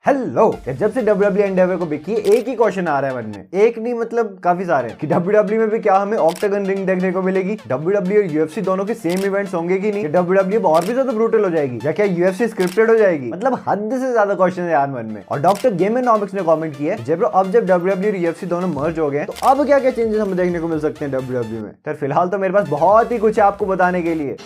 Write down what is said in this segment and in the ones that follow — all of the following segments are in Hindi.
हेलो, जब से WWE एंडेवर को बिकी एक ही क्वेश्चन आ रहा है मन में। एक नहीं मतलब काफी सारे कि WWE में भी क्या हमें ऑक्टागन रिंग देखने को मिलेगी? WWE और UFC दोनों के सेम इवेंट्स होंगे कि नहीं? WWE और भी ज्यादा ब्रूटल हो जाएगी या क्या UFC स्क्रिप्टेड हो जाएगी? मतलब हद से ज्यादा क्वेश्चन है यार मन में। और डॉक्टर गेमेनॉमिक्स ने कमेंट किया है जब WWE और UFC दोनों मर्ज हो गए तो अब क्या क्या चेंजेस हमें देखने को मिल सकते हैं WWE में। तो फिलहाल तो मेरे पास बहुत ही कुछ है आपको बताने के लिए।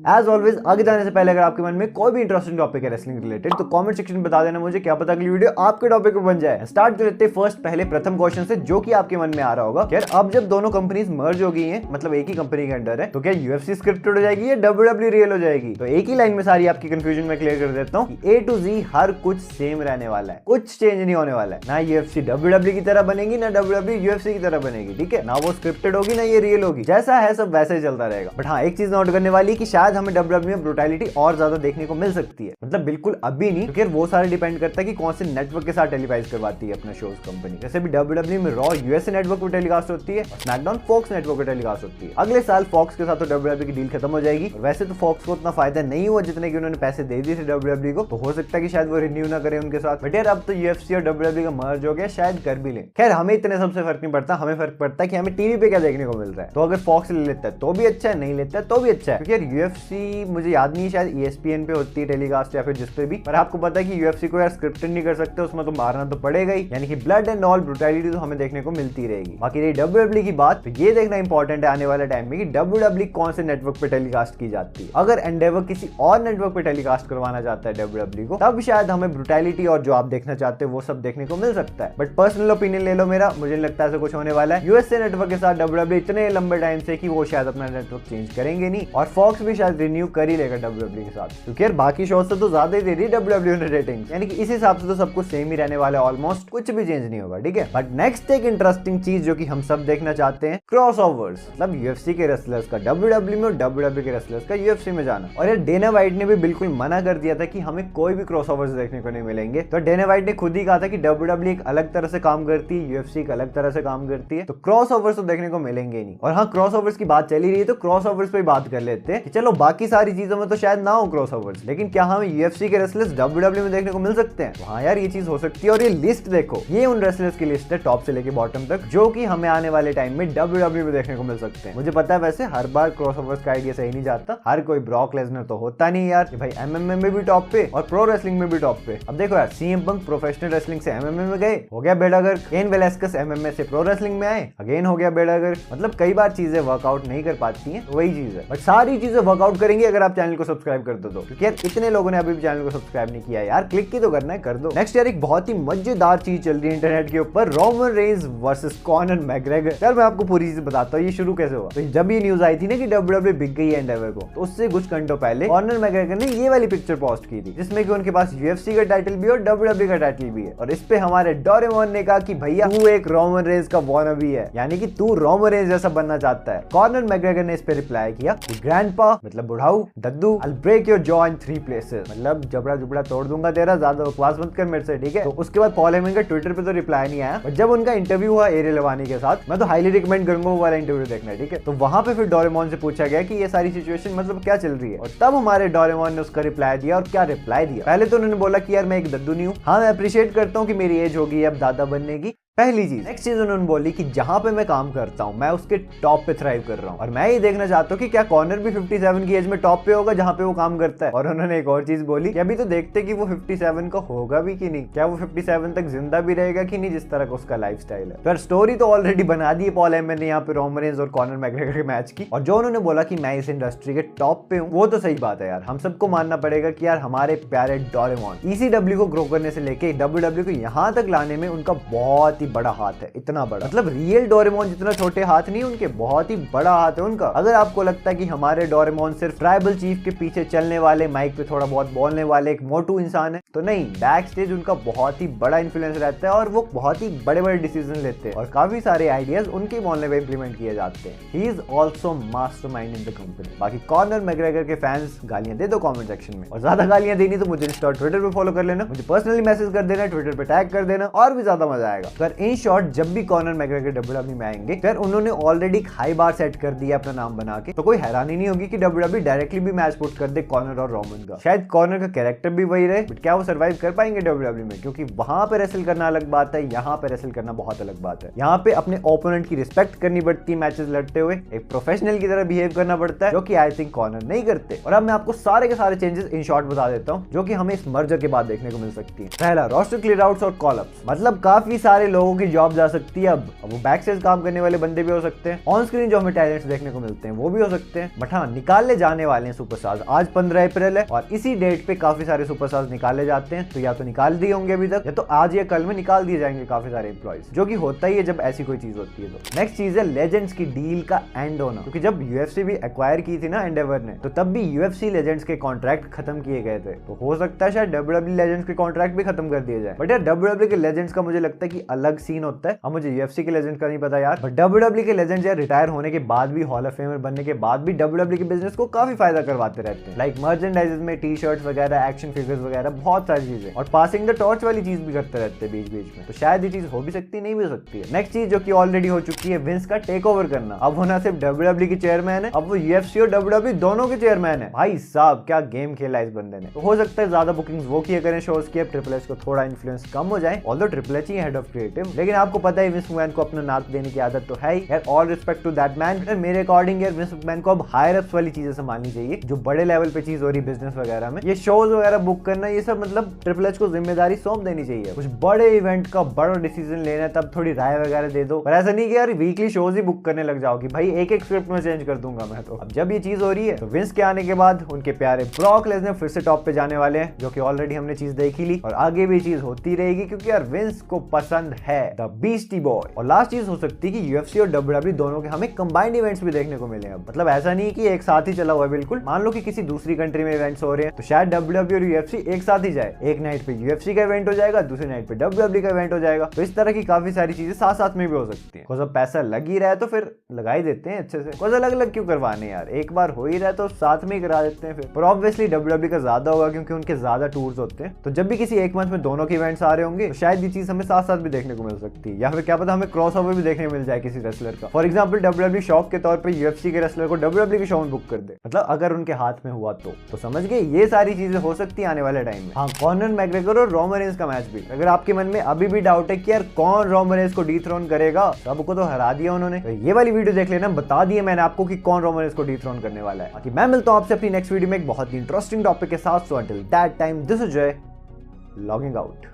एज ऑलवेज आगे जाने से पहले अगर आपके मन में कोई भी इंटरेस्टिंग टॉपिक है रेसलिंग रिलेटेड तो कमेंट सेक्शन में बता देना मुझे, क्या पता अगली वीडियो आपके टॉपिक पे बन जाए। स्टार्ट करते हैं फर्स्ट पहले प्रथम क्वेश्चन से जो कि आपके मन में आ रहा होगा यार अब जब दोनों कंपनीज मर्ज हो गई हैं, मतलब एक ही कंपनी के अंडर है, तो क्या UFC स्क्रिप्टेड हो जाएगी या WWE रियल हो जाएगी? तो एक ही लाइन में सारी आपकी कंफ्यूजन में क्लियर कर देता हूँ कि A to Z हर कुछ सेम रहने वाला है, कुछ चेंज नहीं होने वाला है। ना UFC WWE की तरह बनेगी ना WWE UFC की तरह बनेगी, ठीक है? ना वो स्क्रिप्टेड होगी ना ये रियल होगी, जैसा है सब वैसे ही चलता रहेगा। बट हाँ, एक चीज नोट करने वाली कि शायद हमें WWE में ब्रूटैलिटी और ज्यादा देखने को मिल सकती है, मतलब बिल्कुल अभी नहीं, क्योंकि वो सारे डिपेंड करता है कि कौन से नेटवर्क के साथ टेलीवाइज करवाती है अपना शोज कंपनी। जैसे भी WWE में रॉ USA नेटवर्क पर टेलीकास्ट होती है और स्मैकडाउन फॉक्स नेटवर्क पर टेलीकास्ट होती है। अगले साल फॉक्स के साथ तो WWE की डील खत्म हो जाएगी। वैसे तो फॉक्स को उतना फायदा नहीं हुआ जितने कि उन्होंने पैसे दे दिए थे WWE को, तो हो सकता है कि शायद वो रिन्यू ना करे उनके साथ। बट यार अब तो UFC और WWE का मर्ज हो गया, शायद कर भी ले। खैर हमें इतने सबसे फर्क नहीं पड़ता, हमें फर्क पड़ता है कि हमें टीवी पे क्या देखने को मिल रहा है। तो अगर फॉक्स ले लेता है तो भी अच्छा है, नहीं लेता है तो भी अच्छा है, क्योंकि यार UFC मुझे याद नहीं शायद ESPN पे होती है टेलीकास्ट या फिर जिस पे भी, पर आपको पता है कि UFC को यार स्क्रिप्टेड नहीं कर सकते, उसमें तो मारना तो पड़ेगा ही, यानी कि ब्लड एंड ऑल ब्रूटैलिटी तो हमें देखने को मिलती रहेगी। बाकी रही WWE की बात, तो ये देखना इंपॉर्टेंट है आने वाले टाइम में कि WWE कौन से नेटवर्क पे टेलीकास्ट की जाती है। अगर एंडेवर किसी और नेटवर्क पे टेलीकास्ट करवाना चाहता है WWE को, तब शायद हमें ब्रूटैलिटी और जो आप देखना चाहते हो वो सब देखने को मिल सकता है। बट पर्सनल ओपिनियन ले लो मेरा, मुझे नहीं लगता ऐसा कुछ होने वाला है। USA नेटवर्क के साथ WWE इतने लंबे टाइम से कि वो शायद अपना नेटवर्क चेंज करेंगे नहीं, और फॉक्स भी शायद रिन्यू कर ही लेगा WWE के साथ, क्योंकि यार बाकी शो से तो ज्यादा ही दे रही है WWE ने रेटिंग, यानी कि इस हिसाब से तो सब कुछ सेम ही रहने वाला है, ऑलमोस्ट कुछ भी चेंज नहीं होगा, ठीक है? बट नेक्स्ट एक इंटरेस्टिंग चीज जो कि हम सब देखना चाहते हैं, क्रॉसओवर्स, मतलब UFC के रेसलर्स का WWE में और WWE के रेसलर्स का UFC में जाना। और यार डेना व्हाइट ने भी बिल्कुल मना कर दिया था कि हमें कोई भी क्रॉसओवर्स देखने को नहीं मिलेंगे। तो डेना व्हाइट ने खुद ही कहा था कि WWE एक अलग तरह से काम करती है, UFC एक अलग तरह से काम करती है, तो क्रॉसओवर्स तो देखने को मिलेंगे नहीं। और हाँ, क्रॉसओवर्स की बात चली रही है तो क्रॉसओवर्स पे बात कर लेते हैं कि चलो बाकी सारी चीजों में तो शायद ना हो क्रॉसओवर्स, लेकिन क्या हमें UFC के रेसलर्स WWE में देखने को मिल सकते हैं? हाँ यार, ये चीज हो सकती है। और ये लिस्ट देखो, ये उन रेसलर्स की लिस्ट है टॉप से लेके बॉटम तक जो कि हमें आने वाले टाइम में WWE में देखने को मिल सकते हैं। मुझे पता है वैसे हर बार क्रॉसओवर्स का आइडिया सही नहीं जाता, हर कोई ब्रॉक लेसनर तो होता नहीं यार कि भाई MMA में भी टॉप पे और प्रो रेसलिंग में भी टॉप पे। अब देखो यार, CM पंक प्रोफेशनल रेसलिंग से MMA में गए, हो गया बेडागर। केन वेलास्केस MMA से प्रो रेसलिंग में आए, अगेन हो गया बेडागर। मतलब कई बार चीजें वर्कआउट नहीं कर पाती हैं, वही चीज है। बट सारी चीजें वर्कआउट करेंगी अगर आप चैनल को सब्सक्राइब कर दो, क्योंकि यार इतने लोगों ने अभी भी चैनल को सब्सक्राइब नहीं किया यार, क्लिक ही तो करना है, कर दो। नेक्स्ट यार एक बहुत ही मजेदार चीज चल रही है इंटरनेट के ऊपर, Roman Reigns versus Conor McGregor. यार मैं आपको पूरी चीज बताता हूँ ये शुरू कैसे हुआ। तो जब ये न्यूज आई थी ना कि WWE बिक गई है एंडेवर को, तो उससे कुछ घंटों पहले कॉनर मैकग्रेगर ने ये वाली पिक्चर पोस्ट की थी जिसमें कि उनके पास UFC का टाइटल भी और WWE का टाइटल भी है। और इस पे हमारे डोरेमोन ने कहा कि भैया तू एक रोमन रेंज का वॉनबी है, यानी कि तू रोमन रेंज जैसा बनना चाहता है। कॉनर मैकग्रेगर ने इस पे रिप्लाई किया, ग्रैंडपा मतलब बुढ़ाऊ दद्दू, I'll break your jaw in 3 places, मतलब जबड़ा जुबड़ा तोड़ दूंगा तेरा, ज्यादा बकवास मत कर मेरे से, ठीक है? तो उसके बाद पॉल हेमन का ट्विटर पे तो रिप्लाई नहीं आया, और जब उनका इंटरव्यू हुआ एरियल लवानी के साथ, मैं तो हाईली रिकमेंड करूंगा वो वाला इंटरव्यू देखना, ठीक है? तो वहां पे फिर डोरेमोन से पूछा गया कि ये सारी सिचुएशन मतलब क्या चल रही है, और तब हमारे डोरेमोन ने उसका रिप्लाई दिया। और क्या रिप्लाई दिया? पहले तो उन्होंने बोला कि यार मैं एक दद्दू नहीं हूँ, हाँ मैं अप्रिशिएट करता हूँ कि मेरी एज होगी अब दादा बनने की, पहली चीज। नेक्स्ट चीज उन्होंने बोली कि जहां पे मैं काम करता हूं मैं उसके टॉप पे थ्राइव कर रहा हूं, और मैं ये देखना चाहता हूं कि क्या कॉर्नर भी 57 की एज में टॉप पे होगा जहां पे वो काम करता है। और उन्होंने एक और चीज बोली कि अभी तो देखते कि वो 57 का होगा भी कि नहीं, क्या वो 57 तक जिंदा भी रहेगा कि नहीं, जिस तरह का उसका लाइफस्टाइल है। तो स्टोरी तो ऑलरेडी बना दी है पॉल हेमन ने यहाँ पे रोमन रेंज और कॉनर मैकग्रेगर के मैच की, और जो उन्होंने बोला कि मैं इस इंडस्ट्री के टॉप पे हूँ वो तो सही बात है यार। हम सबको मानना पड़ेगा कि यार हमारे प्यारे डोरेमोन ECW को ग्रो करने से लेके WWE को यहाँ तक लाने में उनका बहुत ही बड़ा हाथ है, इतना बड़ा, मतलब रियल डोरेमोन जितना छोटे हाथ नहीं उनके, बहुत ही बड़ा हाथ है उनका। अगर आपको लगता है कि हमारे डोरेमोन सिर्फ ट्राइबल चीफ के पीछे चलने वाले, माइक पे थोड़ा बहुत बोलने वाले एक मोटू इंसान है, तो नहीं, बैक स्टेज उनका बहुत ही बड़ा इन्फ्लुएंस रहता है और वो बहुत ही बड़े बड़े डिसीजन लेते हैं और काफी सारे आइडियाज उनके बोलने पे इंप्लीमेंट किए जाते हैं। He is also mastermind in the company. बाकी कॉनर मैकग्रेगर के फैंस गालियां दे दो कमेंट सेक्शन में, और ज्यादा गालियां देनी तो मुझे इंस्टा ट्विटर पे फॉलो कर लेना, मुझे पर्सनली मैसेज कर देना, ट्विटर पे टैग कर देना, और भी ज्यादा मजा आएगा। अगर इन शॉर्ट जब भी कॉनर मैकग्रेगर डब्ल्यूडब्ल्यूई में आएंगे फिर उन्होंने ऑलरेडी हाई बार सेट कर दिया अपना नाम बना के, तो कोई हैरानी नहीं होगी कि डब्ल्यूडब्ल्यूई डायरेक्टली भी मैच पुट कर दे कॉनर और रोमन का। शायद कॉनर का कैरेक्टर भी वही रहे, बट क्या वो सर्वाइव कर पाएंगे डब्ल्यूडब्ल्यूई में, क्योंकि वहां पे रेसल करना अलग बात है, यहाँ पे रेसल करना बहुत अलग बात है। यहाँ पे अपने ओपोनेंट की रिस्पेक्ट करनी पड़ती है मैचेस लड़ते हुए, एक प्रोफेशनल की तरह बिहेव करना पड़ता है, जो कि आई थिंक कॉनर नहीं करते। और अब मैं आपको सारे के सारे चेंजेस इन शॉर्ट बता देता हूँ जो कि हमें इस मर्जर के बाद देखने को मिल सकती है। पहला, रोस्टर क्लियर आउट्स और कॉल अप्स, मतलब काफी सारे लोगों की जॉब जा सकती है। अब वो बैक स्टेज काम करने वाले बंदे भी हो सकते हैं, ऑन स्क्रीन जो हमें टैलेंट्स देखने को मिलते हैं वो भी हो सकते हैं, बट हाँ निकाले जाने वाले हैं सुपरस्टार्स। आज 15 अप्रैल है और इसी डेट पे काफी सारे सुपरस्टार्स निकाले जाते हैं, तो या तो निकाल दिए होंगे अभी तक, या तो आज या कल में निकाल दिए जाएंगे काफी सारे एम्प्लॉइज, जो कि होता ही है जब ऐसी कोई चीज होती है। तो नेक्स्ट चीज है लेजेंड्स की डील का एंड होना, क्योंकि जब यूएफसी भी एक्वायर की थी ना एंडेवर ने, तो तब भी यूएफसी लेजेंड्स के कॉन्ट्रैक्ट खत्म किए गए थे, तो हो सकता है शायद डब्ल्यूडब्ल्यू लेजेंड्स के कॉन्ट्रैक्ट भी खत्म कर दिए जाए। बट यार डब्ल्यूडब्ल्यू के लेजेंड्स का मुझे लगता है कि अलग सीन होता है। अब मुझे यूएफसी के लेजेंड का नहीं पता यार, बट डब्ल्यूडब्ल्यू के लेजेंड्स यार रिटायर होने के बाद भी, हॉल ऑफ फेमर बनने के बाद भी डब्ल्यूडब्ल्यू के बिजनेस को काफी फायदा करवाते रहते हैं, लाइक मर्चेंडाइजेस में टी शर्ट्स वगैरह, एक्शन फिगर्स वगैरह, बहुत सारी चीजें, और पासिंग द टॉर्च वाली चीज भी करते रहते हैं बीच बीच में। तो शायद ये चीज हो भी सकती है, नहीं भी हो सकती है। नेक्स्ट चीज जो कि ऑलरेडी हो चुकी है, विंस का टेक ओवर करना। अब वो ना सिर्फ डब्ल्यूडब्ल्यू के चेयरमैन है, अब वो यूएफसी और डब्ल्यूडब्ल्यू दोनों के चेयरमैन है। भाई साहब क्या गेम खेला इस बंदे ने। तो हो सकता है ज्यादा बुकिंग्स वो किया करें शोज की, अब ट्रिपल एच को थोड़ा इन्फ्लुएंस कम हो जाए, although triple H he head of creative, लेकिन आपको पता है विंस मैकमैन को अपना नाक देने की आदत तो है ही यार। All respect to that man, मेरे अकॉर्डिंग यार विंस मैकमैन को अब हायर अप्स वाली चीजें संभालनी चाहिए, जो बड़े लेवल पे चीज हो रही बिजनेस वगैरह में, ये शोज वगैरह बुक करना, ये सब मतलब ट्रिपल एच को जिम्मेदारी सौंप देनी चाहिए। कुछ बड़े इवेंट का बड़ा डिसीजन लेना है तब थोड़ी राय वगैरह दे दो, पर ऐसा नहीं कि यार वीकली शोज ही बुक करने लग जाओ कि भाई एक एक स्क्रिप्ट में चेंज कर दूंगा मैं। तो अब जब ये चीज हो रही है तो विंस के आने के बाद उनके प्यारे ब्रॉक लेसनर फिर से टॉप पे जाने वाले हैं, जो कि ऑलरेडी हमने चीज देखी ली और आगे भी चीज होती रहेगी, क्योंकि यार विंस को पसंद है द बीस्टी बॉय। और लास्ट चीज हो सकती है कि यूएफसी और डब्ल्यूडब्ल्यू दोनों के हमें कंबाइंड इवेंट्स भी देखने को मिले। अब मतलब ऐसा नहीं कि एक साथ ही चला हुआ है बिल्कुल, मान लो कि किसी दूसरी कंट्री में इवेंट्स हो रहे हैं तो शायद डब्ल्यूडब्ल्यू और यूएफसी एक साथ ही जाए, एक नाइट पे यूएफसी का इवेंट हो जाएगा, दूसरी नाइट पे डब्ल्यूडब्ल्यू का इवेंट हो जाएगा। तो इस तरह की काफी सारी चीजें साथ साथ में भी हो सकती है। जब पैसा लग ही रहा है तो फिर लगा ही देते हैं अच्छे से, अलग अलग क्यों करवाने यार, एक बार हो ही रहा है तो साथ में ही करा देते हैं फिर। पर ऑब्वियसली डब्ल्यूडब्ल्यू का ज्यादा होगा क्योंकि उनके ज्यादा टूर्स होते हैं, तो जब भी किसी एक मंथ में दोनों के इवेंट्स आ रहे होंगे तो शायद ये चीज हमें साथ साथ भी देखने को मिल सकती है, या फिर क्या पता हमें क्रॉस ओवर भी देखने को मिल जाए किसी रेसलर का। फॉर एग्जांपल डब्ल्यूडब्ल्यू शॉक के तौर पे यूएफसी के रेसलर को डब्ल्यूडब्ल्यू के शो में बुक कर दे, मतलब अगर उनके हाथ में हुआ तो समझ गए, ये सारी चीजें हो सकती है आने वाले टाइम में। हाँ, कॉनर मैकग्रेगर और रोमन रेंस का मैच भी, अगर आपके मन में अभी भी डाउट है कि यार कौन रोमन रेंस को डिथ्रोन करेगा, सबको तो हरा दिया उन्होंने, तो ये वाली वीडियो देख लेना, बता दिया मैंने आपको कि कौन रोमन रेंस को डिथ्रोन करने वाला है। बाकी मैं मिलता हूं आपसे अपनी नेक्स्ट वीडियो में एक बहुत ही इंटरेस्टिंग टॉपिक के साथ। So until that time this is जय लॉगिंग आउट।